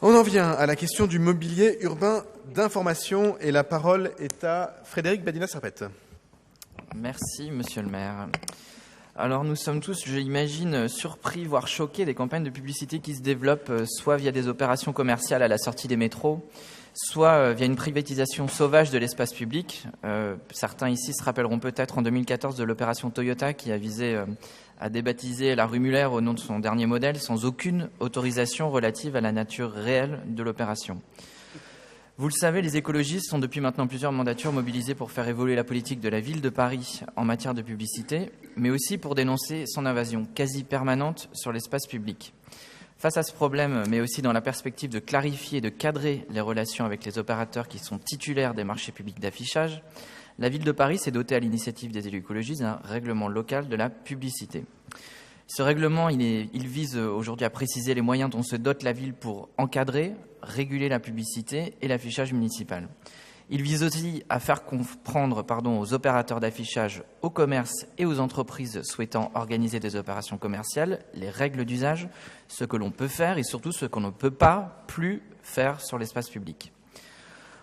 On en vient à la question du mobilier urbain d'information et la parole est à Frédéric Badina-Serpette. Merci, monsieur le maire. Alors nous sommes tous, je l'imagine, surpris, voire choqués des campagnes de publicité qui se développent, soit via des opérations commerciales à la sortie des métros, soit via une privatisation sauvage de l'espace public. Certains ici se rappelleront peut-être en 2014 de l'opération Toyota qui a visé à débaptiser la rue Muller au nom de son dernier modèle sans aucune autorisation relative à la nature réelle de l'opération. Vous le savez, les écologistes sont depuis maintenant plusieurs mandatures mobilisés pour faire évoluer la politique de la ville de Paris en matière de publicité, mais aussi pour dénoncer son invasion quasi permanente sur l'espace public. Face à ce problème, mais aussi dans la perspective de clarifier et de cadrer les relations avec les opérateurs qui sont titulaires des marchés publics d'affichage, la ville de Paris s'est dotée à l'initiative des élus écologistes d'un règlement local de la publicité. Ce règlement, il vise aujourd'hui à préciser les moyens dont se dote la ville pour encadrer, réguler la publicité et l'affichage municipal. Il vise aussi à faire comprendre aux opérateurs d'affichage, aux commerces et aux entreprises souhaitant organiser des opérations commerciales les règles d'usage, ce que l'on peut faire et surtout ce qu'on ne peut pas plus faire sur l'espace public.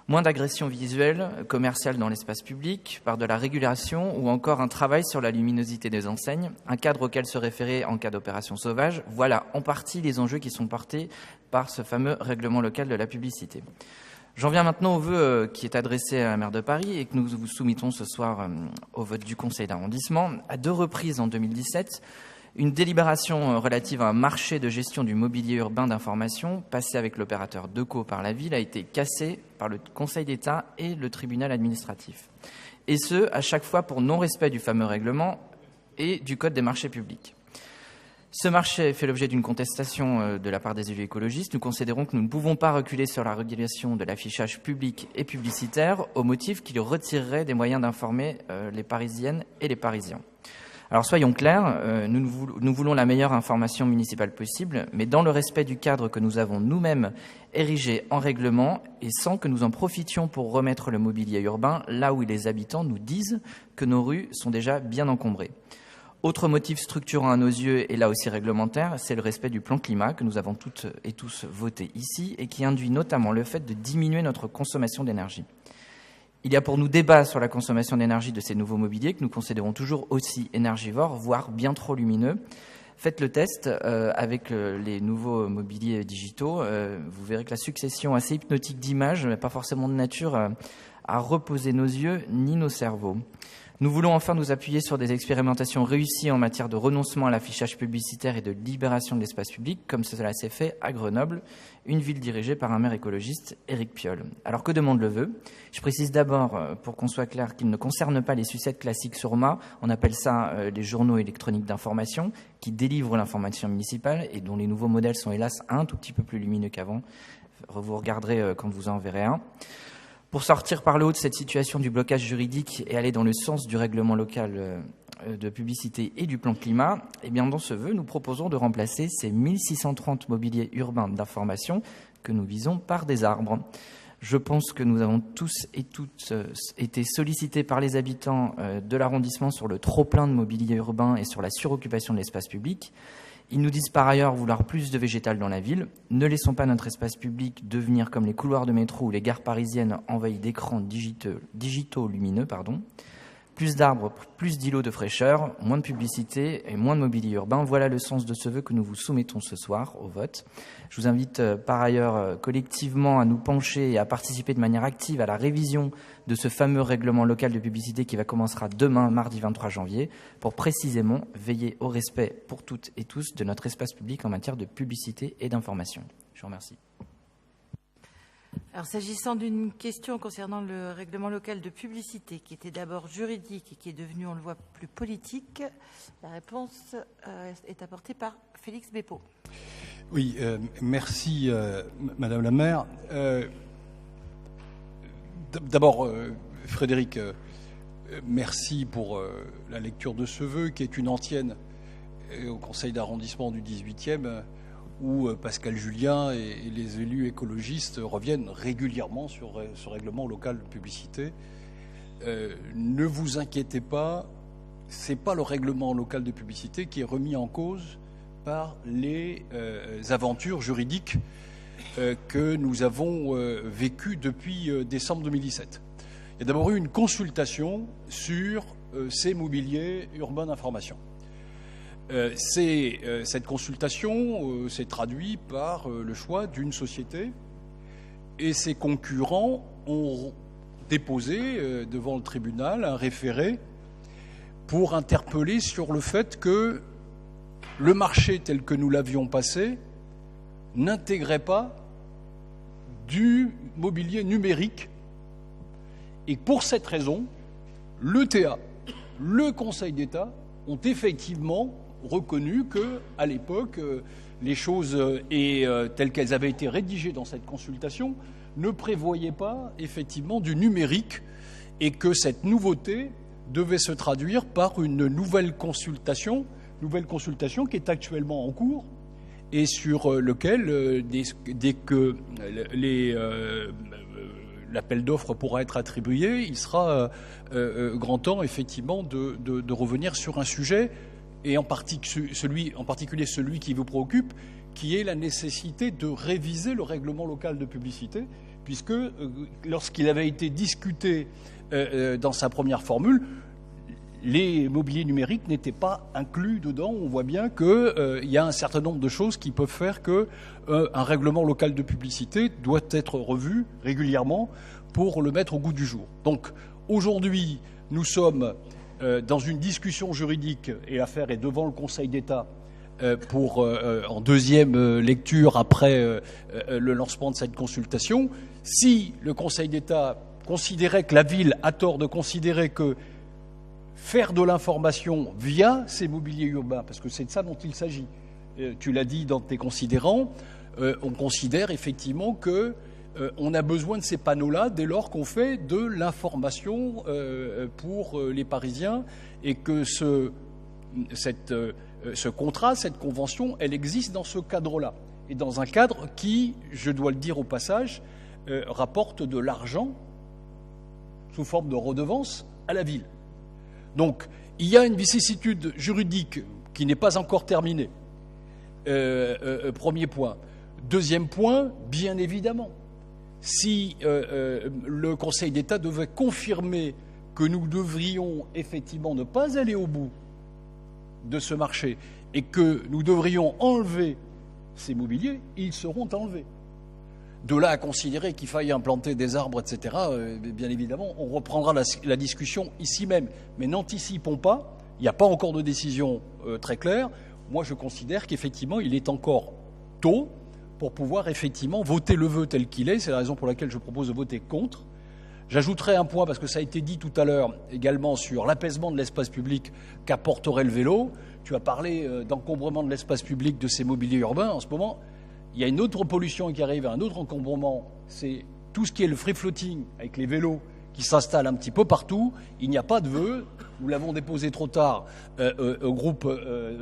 Moins d'agressions visuelles, commerciales dans l'espace public, par de la régulation ou encore un travail sur la luminosité des enseignes, un cadre auquel se référer en cas d'opération sauvage. Voilà en partie les enjeux qui sont portés par ce fameux règlement local de la publicité. J'en viens maintenant au vœu qui est adressé à la maire de Paris et que nous vous soumettons ce soir au vote du conseil d'arrondissement. À 2 reprises en 2017, une délibération relative à un marché de gestion du mobilier urbain d'information passé avec l'opérateur Deco par la ville a été cassée par le Conseil d'État et le tribunal administratif. Et ce, à chaque fois pour non-respect du fameux règlement et du Code des marchés publics. Ce marché fait l'objet d'une contestation de la part des élus écologistes. Nous considérons que nous ne pouvons pas reculer sur la régulation de l'affichage public et publicitaire au motif qu'il retirerait des moyens d'informer les Parisiennes et les Parisiens. Alors soyons clairs, nous voulons la meilleure information municipale possible, mais dans le respect du cadre que nous avons nous-mêmes érigé en règlement et sans que nous en profitions pour remettre le mobilier urbain là où les habitants nous disent que nos rues sont déjà bien encombrées. Autre motif structurant à nos yeux et là aussi réglementaire, c'est le respect du plan climat que nous avons toutes et tous voté ici et qui induit notamment le fait de diminuer notre consommation d'énergie. Il y a pour nous débat sur la consommation d'énergie de ces nouveaux mobiliers que nous considérons toujours aussi énergivores, voire bien trop lumineux. Faites le test avec les nouveaux mobiliers digitaux. Vous verrez que la succession assez hypnotique d'images n'est pas forcément de nature à reposer nos yeux ni nos cerveaux. Nous voulons enfin nous appuyer sur des expérimentations réussies en matière de renoncement à l'affichage publicitaire et de libération de l'espace public, comme cela s'est fait à Grenoble, une ville dirigée par un maire écologiste, Éric Piolle. Alors que demande le vœu ? Je précise d'abord, pour qu'on soit clair, qu'il ne concerne pas les sucettes classiques sur mât, on appelle ça les journaux électroniques d'information, qui délivrent l'information municipale et dont les nouveaux modèles sont hélas un tout petit peu plus lumineux qu'avant. Vous regarderez quand vous en verrez un. Pour sortir par le haut de cette situation du blocage juridique et aller dans le sens du règlement local de publicité et du plan climat, eh bien dans ce vœu, nous proposons de remplacer ces 1630 mobiliers urbains d'information que nous visons par des arbres. Je pense que nous avons tous et toutes été sollicités par les habitants de l'arrondissement sur le trop-plein de mobilier urbain et sur la suroccupation de l'espace public. Ils nous disent par ailleurs vouloir plus de végétal dans la ville. Ne laissons pas notre espace public devenir comme les couloirs de métro ou les gares parisiennes envahies d'écrans digitaux lumineux. Plus d'arbres, plus d'îlots de fraîcheur, moins de publicité et moins de mobilier urbain. Voilà le sens de ce vœu que nous vous soumettons ce soir au vote. Je vous invite par ailleurs collectivement à nous pencher et à participer de manière active à la révision de ce fameux règlement local de publicité qui commencera demain, mardi 23 janvier, pour précisément veiller au respect pour toutes et tous de notre espace public en matière de publicité et d'information. Je vous remercie. Alors, s'agissant d'une question concernant le règlement local de publicité, qui était d'abord juridique et qui est devenu, on le voit, plus politique, la réponse est apportée par Félix Bépeau. Oui, merci Madame la maire. D'abord, Frédéric, merci pour la lecture de ce vœu, qui est une antienne au conseil d'arrondissement du 18e, où Pascal Julien et les élus écologistes reviennent régulièrement sur ce règlement local de publicité. Ne vous inquiétez pas, ce n'est pas le règlement local de publicité qui est remis en cause par les aventures juridiques que nous avons vécu depuis décembre 2017. Il y a d'abord eu une consultation sur ces mobiliers urbains d'information. Cette consultation s'est traduite par le choix d'une société et ses concurrents ont déposé devant le tribunal un référé pour interpeller sur le fait que le marché tel que nous l'avions passé n'intégrait pas du mobilier numérique. Et pour cette raison, l'ETA, le Conseil d'État, ont effectivement reconnu qu'à l'époque, les choses telles qu'elles avaient été rédigées dans cette consultation ne prévoyaient pas effectivement du numérique et que cette nouveauté devait se traduire par une nouvelle consultation qui est actuellement en cours et sur lequel, dès que l'appel d'offres pourra être attribué, il sera grand temps effectivement de revenir sur un sujet, et en particulier celui qui vous préoccupe, qui est la nécessité de réviser le règlement local de publicité, puisque lorsqu'il avait été discuté dans sa première formule, les mobiliers numériques n'étaient pas inclus dedans. On voit bien qu'il y a un certain nombre de choses qui peuvent faire qu'un règlement local de publicité doit être revu régulièrement pour le mettre au goût du jour. Donc aujourd'hui, nous sommes dans une discussion juridique et l'affaire est devant le Conseil d'État en deuxième lecture après le lancement de cette consultation. Si le Conseil d'État considérait que la ville a tort de considérer que faire de l'information via ces mobiliers urbains, parce que c'est de ça dont il s'agit, tu l'as dit dans tes considérants, on considère effectivement que on a besoin de ces panneaux-là dès lors qu'on fait de l'information pour les Parisiens, et que ce contrat, cette convention, elle existe dans ce cadre-là, et dans un cadre qui, je dois le dire au passage, rapporte de l'argent sous forme de redevance à la ville. Donc, il y a une vicissitude juridique qui n'est pas encore terminée. Premier point. Deuxième point, bien évidemment, si le Conseil d'État devait confirmer que nous devrions effectivement ne pas aller au bout de ce marché et que nous devrions enlever ces mobiliers, ils seront enlevés. De là à considérer qu'il faille implanter des arbres, etc., bien évidemment, on reprendra la discussion ici même. Mais n'anticipons pas, il n'y a pas encore de décision très claire. Moi, je considère qu'effectivement, il est encore tôt pour pouvoir effectivement voter le vœu tel qu'il est. C'est la raison pour laquelle je propose de voter contre. J'ajouterai un point, parce que ça a été dit tout à l'heure également, sur l'apaisement de l'espace public qu'apporterait le vélo. Tu as parlé d'encombrement de l'espace public de ces mobiliers urbains. En ce moment, il y a une autre pollution qui arrive, un autre encombrement, c'est tout ce qui est le free floating avec les vélos qui s'installent un petit peu partout. Il n'y a pas de vœu. Nous l'avons déposé trop tard au groupe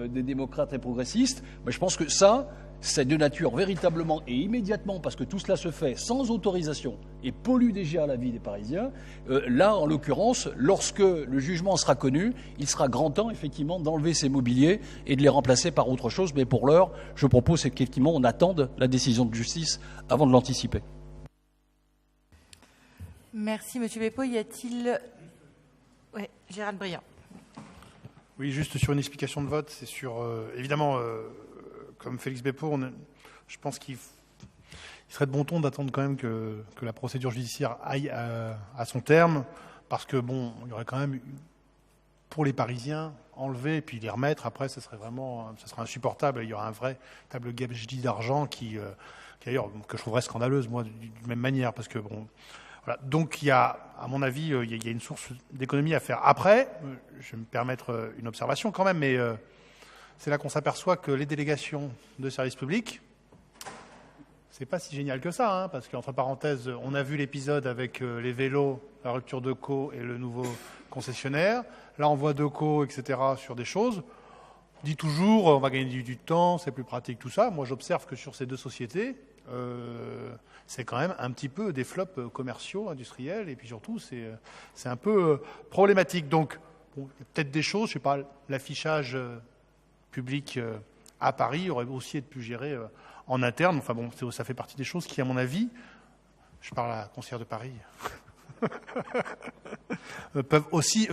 des démocrates et progressistes. Mais je pense que ça, c'est de nature véritablement et immédiatement, parce que tout cela se fait sans autorisation et pollue déjà la vie des Parisiens. Là, en l'occurrence, lorsque le jugement sera connu, il sera grand temps effectivement d'enlever ces mobiliers et de les remplacer par autre chose. Mais pour l'heure, je propose qu'effectivement on attende la décision de justice avant de l'anticiper. Merci, Monsieur Beppo. Y a-t-il... Oui, Gérald Briand. Oui, juste sur une explication de vote, c'est sur... évidemment, comme Félix Beppo, je pense qu'il serait de bon ton d'attendre quand même que la procédure judiciaire aille à son terme, parce que, bon, il y aurait quand même, pour les Parisiens, enlever et puis les remettre, après, ça serait insupportable. Il y aura un vrai table gabegie d'argent qui d'ailleurs, que je trouverais scandaleuse, moi, d'une même manière, parce que, bon... Voilà. Donc, il y a, à mon avis, il y a une source d'économie à faire. Après, je vais me permettre une observation quand même, mais c'est là qu'on s'aperçoit que les délégations de services publics, c'est pas si génial que ça, hein, parce qu'entre parenthèses, on a vu l'épisode avec les vélos, la rupture de co et le nouveau concessionnaire. Là, on voit Deco, etc., sur des choses. On dit toujours, on va gagner du temps, c'est plus pratique, tout ça. Moi, j'observe que sur ces deux sociétés, c'est quand même un petit peu des flops commerciaux, industriels, et puis surtout, c'est un peu problématique. Donc, bon, il y a peut-être des choses, je sais pas, l'affichage public à Paris aurait aussi pu gérer en interne. Enfin bon, ça fait partie des choses qui, à mon avis, je parle à la conseillère de Paris, peuvent aussi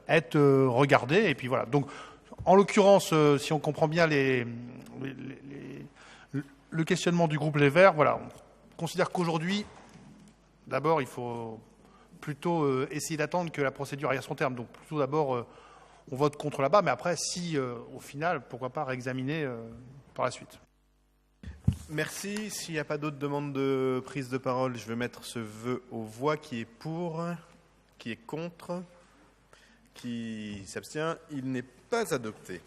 être regardées. Et puis voilà. Donc, en l'occurrence, si on comprend bien le questionnement du groupe Les Verts, voilà, on considère qu'aujourd'hui, d'abord, il faut plutôt essayer d'attendre que la procédure aille à son terme. Donc, plutôt d'abord, on vote contre là-bas, mais après, si, au final, pourquoi pas réexaminer par la suite. Merci. S'il n'y a pas d'autres demandes de prise de parole, je vais mettre ce vœu aux voix. Qui est pour? Qui est contre? Qui s'abstient? Il n'est pas adopté.